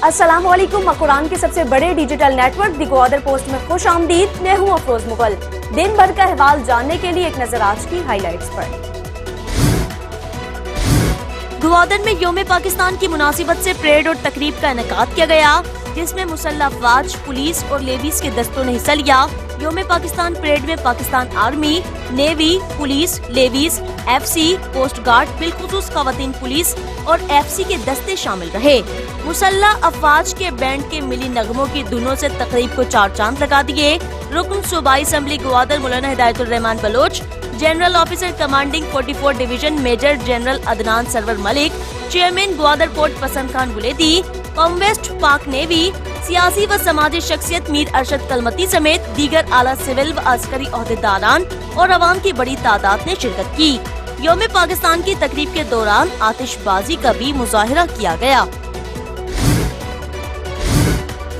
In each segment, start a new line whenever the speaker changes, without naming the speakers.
अस्सलाम वालेकुम। मकुरान के सबसे बड़े डिजिटल नेटवर्क दी ग्वादर पोस्ट में खुश आमदीद। मैं हूँ अफरोज मुगल। दिन भर का अहवाल जानने के लिए एक नजर आज की हाईलाइट्स पर। ग्वादर में यौम पाकिस्तान की मुनासिबत से परेड और तकरीब का इनेकाद किया गया, जिसमें मुसल्लह अफवाज, पुलिस और लेवीज के दस्तों ने हिस्सा लिया। यौम पाकिस्तान परेड में Pakistan army, navy, police, levies, FC, coast guard, बिलखुसूस खवातीन पुलिस और FC के दस्ते शामिल रहे। मुसल्लह अफवाज के बैंड के मिली नगमों की धुनों से तकरीब को चार चांद लगा दिए। रुकन सूबाई assembly Gwadar Maulana Hidayatur Rahman Baloch, general officer commanding 44 division major general Adnan Sarwar Malik, chairman Gwadar port Pasand Khan गुलेदी, कॉमवेस्ट पाक नेवी, सियासी व समाजी शख्सियत मीर अरशद कलमती समेत दीगर आला सिविल व अस्करी ओहदेदारान और अवाम की बड़ी तादाद ने शिरकत की। यौम पाकिस्तान की तकरीब के दौरान आतिशबाजी का भी मुजाहिरा किया गया।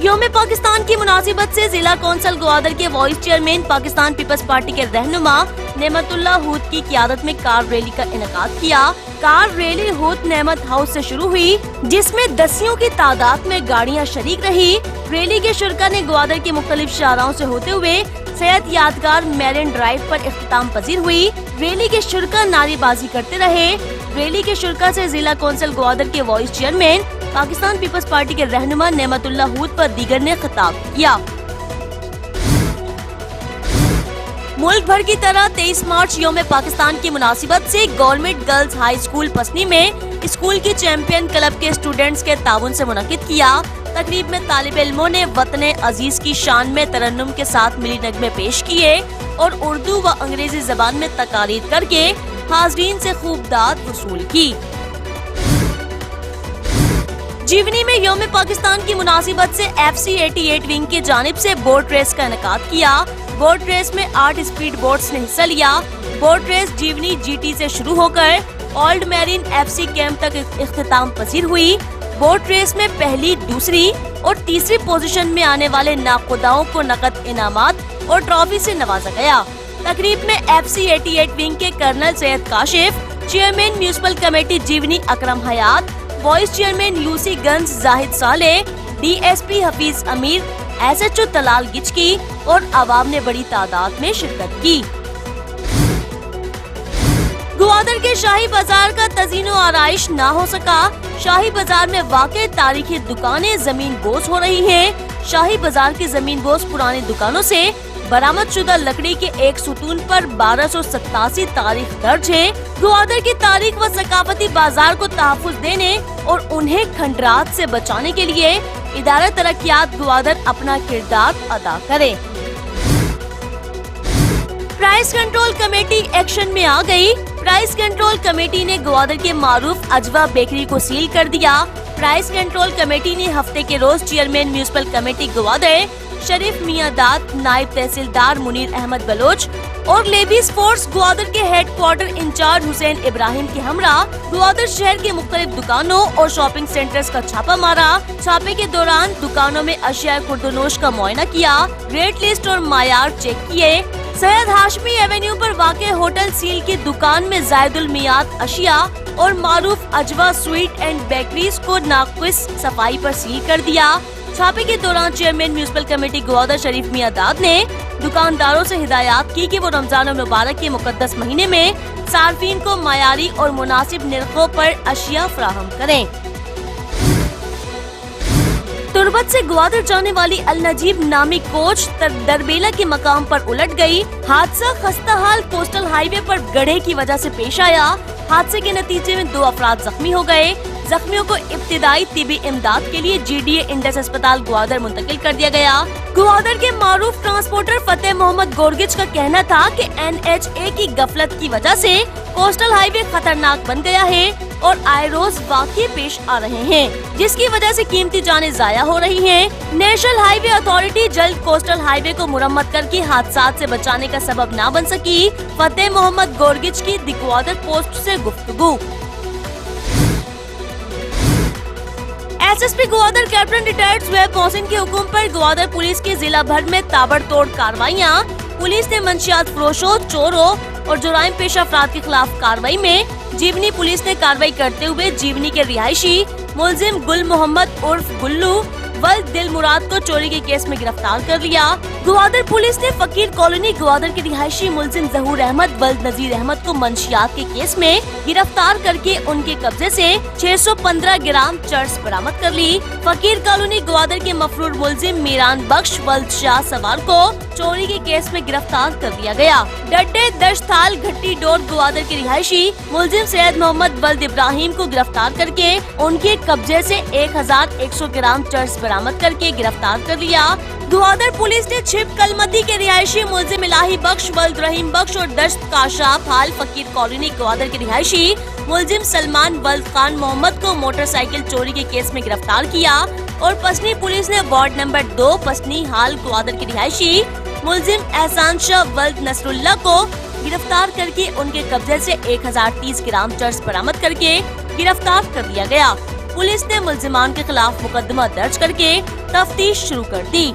यौम पाकिस्तान की मुनासिबत से जिला कौंसिल ग्वादर के वाइस चेयरमैन पाकिस्तान पीपल्स पार्टी के रहनुमा नेमतुल्लाह हूद की क़ियादत में कार रैली का इनेकाद किया। कार रैली हूद नेमत हाउस से शुरू हुई, जिसमें दसियों की तादाद में गाड़ियां शरीक रही। रैली के शुरका ने ग्वादर की मुख्तलिफ शाहराओं से होते हुए सेहत यादगार मैरिन ड्राइव पर इख्तिताम पजीर हुई। रैली के शुरका नारेबाजी करते रहे। रैली के शुरका से जिला कौंसिल ग्वादर के वाइस चेयरमैन पाकिस्तान पीपल्स पार्टी के रहनुमा नेमतुल्लाह हूद पर दीगर ने खिताब किया। मुल्क भर की तरह 23 मार्च यौम पाकिस्तान की मुनासिबत से गवर्नमेंट गर्ल्स हाई स्कूल पसनी में स्कूल की चैंपियन क्लब के स्टूडेंट्स के ताउन से मुनक्किद किया। तकरीब में तालिब इल्मों ने वतन अजीज की शान में तरन्नुम के साथ मिली नगमे पेश किए और उर्दू व अंग्रेजी जबान में तकारीर करके हाजरीन से खूब दाद वसूल की। जीवनी में यौम पाकिस्तान की मुनासिबत से FC 88 विंग की जानिब से बोट रेस का इनेकाद किया। बोट रेस में 8 स्पीड बोट्स ने हिस्सा लिया। बोट रेस जीवनी GT से शुरू होकर ओल्ड मैरिन FC कैंप तक इख्तिताम पसीर हुई। बोट रेस में पहली, दूसरी और तीसरी पोजीशन में आने वाले नाखुदाओं को नकद इनामात और ट्रॉफी से नवाजा गया। तकरीब में FC 88 विंग के colonel Syed Kashif, chairman municipal committee Jiwani Akram Hayat, vice chairman UC Ganj Zahid Saleh, DSP Hafeez अमीर, SHO तलाल गिचकी और आवाम ने बड़ी तादाद में शिरकत की। ग्वादर के शाही बाजार का तज़ीनो आराइश ना हो सका। शाही बाजार में वाक़े तारीखी दुकानें जमीन बोस हो रही हैं। शाही बाजार की जमीन बोस पुरानी दुकानों से बरामद शुदा लकड़ी के एक सुतून पर 1287 तारीख दर्ज है। ग्वादर की तारीख व सकाफती बाजार को तहफ़्फ़ुज़ देने और उन्हें खंडरात से बचाने के लिए इदारा तरक्यात ग्वादर अपना किरदार अदा करे। प्राइस कंट्रोल कमेटी एक्शन में आ गई। प्राइस कंट्रोल कमेटी ने ग्वादर के मारूफ अजवा बेकरी को सील कर दिया। प्राइस कंट्रोल कमेटी ने हफ्ते के रोज chairman municipal committee Gwadar Sharif Mian Dad, नायब तहसीलदार मुनीर अहमद बलोच और लेडीज फोर्स ग्वादर के headquarter incharge Hussain Ibrahim के हमरा ग्वादर शहर के मुख्तलिफ दुकानों और शॉपिंग सेंटर्स का छापा मारा। छापे के दौरान दुकानों में अशिया खुर्दनोश का मुआयना किया, रेट लिस्ट और मायार चेक किए। सैयद हाशमी एवेन्यू पर वाक़े होटल सील की दुकान में जायदुल मियाद अशिया और मारूफ अजवा स्वीट एंड बेकरीज को नाक़िस सफाई पर सील कर दिया। छापे के दौरान chairman municipal committee Gwadar Sharif Mian दाद ने दुकानदारों से हिदायत की कि वो रमजान मुबारक के मुकद्दस महीने में सार्फिन को मायारी और मुनासिब निर्खों पर अशिया फराहम करें। तुर्बत से ग्वादर जाने वाली अल नजीब नामी कोच दरबेला के मकाम पर उलट गई। हादसा खस्ताहाल कोस्टल हाईवे पर गड्ढे की वजह से पेश आया। हादसे के नतीजे में 2 अफराद जख्मी हो गए। जख्मियों को इब्तिदाई तिबी इमदाद के लिए GDA इंडस अस्पताल ग्वादर मुंतकिल कर दिया गया। ग्वादर के मारूफ ट्रांसपोर्टर फतेह मोहम्मद गोरगिच का कहना था कि NHA की गफलत की वजह से कोस्टल हाईवे खतरनाक बन गया है और आए रोज वाक़ये पेश आ रहे हैं, जिसकी वजह से कीमती जानें जाया हो रही हैं। नेशनल हाईवे अथॉरिटी जल्द कोस्टल हाईवे को मुरम्मत करके हादसात से बचाने का सबब ना बन सकी। फतेह मोहम्मद गोरगिच की दी ग्वादर पोस्ट से गुफ्तगू। SSP Gwadar captain retired Suhaib Mohsin के हुक्म पर ग्वादर पुलिस की जिला भर में ताबड़तोड़ कार्रवाइयाँ। पुलिस ने मंशियात फरोशों, चोरों और जुराइम पेशा अफराद के खिलाफ कार्रवाई में जीवनी पुलिस ने कार्रवाई करते हुए जीवनी के रिहायशी मुलजिम गुल मोहम्मद उर्फ गुल्लू वल्द दिल मुराद को चोरी के केस में गिरफ्तार कर लिया। ग्वादर पुलिस ने फकीर कॉलोनी ग्वादर के रिहायशी मुलजिम जहूर अहमद वल्द नजीर अहमद को मंशियात के केस में गिरफ्तार करके उनके कब्जे से 615 ग्राम चरस बरामद कर ली। फकीर कॉलोनी ग्वादर के मफरूर मुलजिम मीरान बख्श वल्द शाह सवार को चोरी के केस में गिरफ्तार कर लिया गया। डड्डे दशथाल घट्टी डोर ग्वादर के रिहायशी मुलजिम सैयद मोहम्मद वल्द इब्राहिम को गिरफ्तार करके उनके कब्जे से 1100 ग्राम चरस बरामद करके गिरफ्तार कर लिया। ग्वादर पुलिस ने छिप कलमती के रिहायशी मुलजिम इलाही बख्श वल्द रहीम बख्श और दश्त काशाफ हाल फकीर कॉलोनी ग्वादर के रिहायशी मुलजिम सलमान वल्द खान मोहम्मद को मोटरसाइकिल चोरी के केस में गिरफ्तार किया। और पसनी पुलिस ने वार्ड नंबर 2 पसनी हाल ग्वादर के रिहायशी मुलजिम एहसान शाह वल्द नसरुल्लाह को गिरफ्तार करके उनके कब्जे से 1030 ग्राम चरस बरामद करके गिरफ्तार कर लिया गया। पुलिस ने मुलजिमान के खिलाफ मुकदमा दर्ज करके तफ्तीश शुरू कर दी।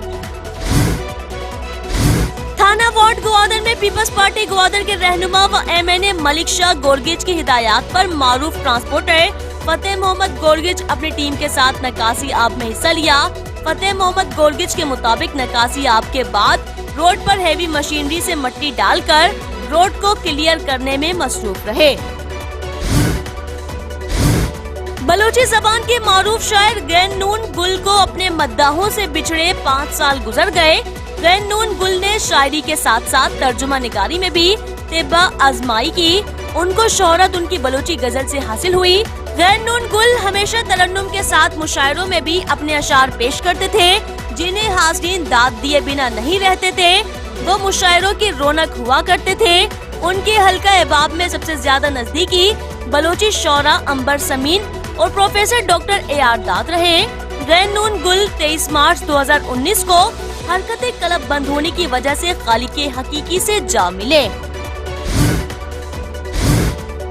थाना वार्ड ग्वादर में पीपल्स पार्टी ग्वादर के रहनुमा व MNA मलिक शाह गोरगिच की हिदायत पर मारूफ ट्रांसपोर्टर फतेह मोहम्मद गोरगिच अपनी टीम के साथ नकासी आब में हिस्सा लिया। फतेह मोहम्मद गोरगिच के मुताबिक नकासी आब के बाद रोड पर हेवी मशीनरी से मट्टी डालकर रोड को क्लियर करने में मसरूफ रहे। बलोची जबान के मारूफ शायर गैनून गुल को अपने मद्दाहों से बिछड़े 5 साल गुजर गए। गैनून गुल ने शायरी के साथ साथ तर्जुमा निगारी में भी तिब्बा आजमाई की। उनको शोहरत उनकी बलोची गजल से हासिल हुई। गैनून गुल हमेशा तरन्नुम के साथ मुशायरों में भी अपने अशार पेश करते थे जिन्हें हाज़रीन दाद दिए बिना नहीं रहते थे। वो मुशायरों की रौनक हुआ करते थे। उनके हल्का एबाब में सबसे ज्यादा नजदीकी बलोची शौरा अंबर समीन और प्रोफेसर डॉक्टर AR दाद रहे। गैनून गुल 23 मार्च 2019 को हरकत कलब बंद होने की वजह से खालिके हकीकी से जा मिले।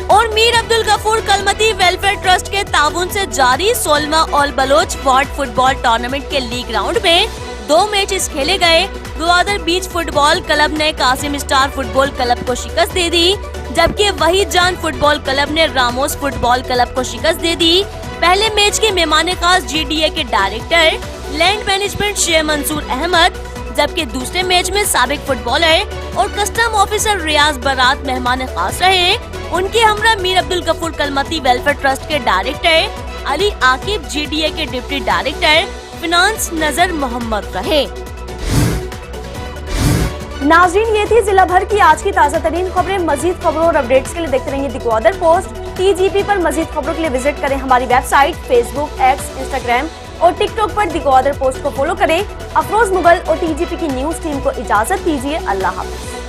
और मीर अब्दुल गफूर कलमती वेलफेयर ट्रस्ट के ताउन से जारी 16वां all Baloch ward football tournament के लीग राउंड में 2 मैचेस खेले गए। ग्वादर बीच फुटबॉल क्लब ने कासिम स्टार फुटबॉल क्लब को शिकस्त दे दी, जबकि वही जान फुटबॉल क्लब ने रामोस फुटबॉल क्लब को शिकस्त दे दी। पहले मैच के मेहमान खास GDA के director land management Sheikh Mansoor Ahmed, जबकि दूसरे मैच में साबिक फुटबॉलर और कस्टम ऑफिसर रियाज बरात मेहमान खास रहे। उनके हमरा मीर अब्दुल गफूर कलमती वेलफेयर ट्रस्ट के डायरेक्टर अली आकिब, GDA के डिप्टी डायरेक्टर फिनांस नजर मोहम्मद रहे।
नाज़रीन, ये थी जिला भर की आज की ताज़ा तरीन खबरें। मजीद खबरों और अपडेट्स के लिए देखते रहिए द ग्वादर पोस्ट। TGP पर मजीद खबरों के लिए विजिट करें हमारी वेबसाइट, फेसबुक, X, इंस्टाग्राम और टिकटॉक पर द ग्वादर पोस्ट को फॉलो करें। अफरोज मुगल और TGP की न्यूज टीम को इजाजत दीजिए। अल्लाह हाफ़िज़।